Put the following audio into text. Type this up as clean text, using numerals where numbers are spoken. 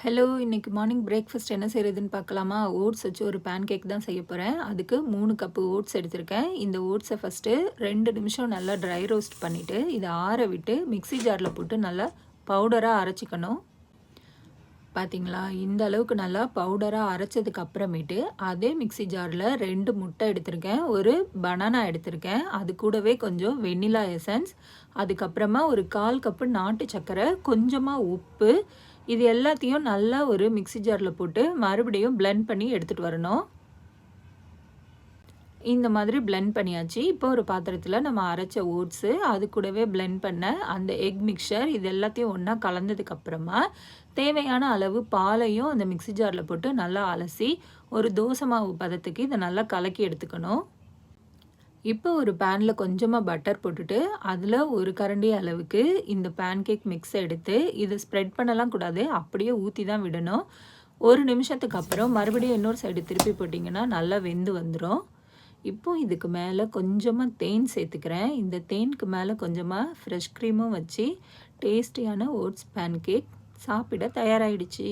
Hello! இன்னைக்கு morning breakfast என்ன செய்றதுன்னு பார்க்கலாமா? ஓட்ஸ் வச்சு ஒரு பேன் கேக் தான் செய்ய போறேன். அதுக்கு 3 கப்பு ஓட்ஸ் எடுத்திருக்கேன். இந்த ஓட்ஸை ஃபஸ்ட்டு 2 நிமிஷம் நல்லா ட்ரை ரோஸ்ட் பண்ணிவிட்டு, இதை ஆற விட்டு மிக்ஸி ஜாரில் போட்டு நல்லா பவுடராக அரைச்சிக்கணும். பார்த்தீங்களா? இந்த அளவுக்கு நல்லா பவுடராக அரைச்சதுக்கு அப்புறமேட்டு, அதே மிக்ஸி ஜாரில் 2 முட்டை எடுத்திருக்கேன். ஒரு பனானா எடுத்திருக்கேன். அது கூடவே கொஞ்சம் வெண்ணிலா எசன்ஸ், அதுக்கப்புறமா ஒரு 1/4 கப்பு நாட்டு சர்க்கரை, கொஞ்சமாக உப்பு, இது எல்லாத்தையும் நல்லா ஒரு மிக்ஸி ஜாரில் போட்டு மறுபடியும் பிளெண்ட் பண்ணி எடுத்துகிட்டு வரணும். இந்த மாதிரி பிளெண்ட் பண்ணியாச்சு. இப்போ ஒரு பாத்திரத்தில் நம்ம அரைச்ச ஓட்ஸு, அது கூடவே பிளெண்ட் பண்ண அந்த எக் மிக்சர், இது எல்லாத்தையும் ஒன்றா கலந்ததுக்கப்புறமா தேவையான அளவு பாலையும் அந்த மிக்ஸி ஜாரில் போட்டு நல்லா அலசி ஒரு தோசை மாவு பதத்துக்கு இதை நல்லா கலக்கி எடுத்துக்கணும். இப்போ ஒரு பேனில் கொஞ்சமாக பட்டர் போட்டுட்டு அதில் ஒரு கரண்டி அளவுக்கு இந்த பேன் கேக் மிக்ஸ் எடுத்து இதை ஸ்ப்ரெட் பண்ணலாம் கூடாது, அப்படியே ஊற்றி தான் விடணும். ஒரு நிமிஷத்துக்கு அப்புறம் மறுபடியும் இன்னொரு சைடு திருப்பி போட்டிங்கன்னா நல்லா வெந்து வந்துடும். இப்போ இதுக்கு மேலே கொஞ்சமாக தேன் சேர்த்துக்கிறேன். இந்த தேனுக்கு மேலே கொஞ்சமாக ஃப்ரெஷ் க்ரீமும் வச்சு டேஸ்டியான ஓட்ஸ் பேன் கேக் சாப்பிட தயாராகிடுச்சு.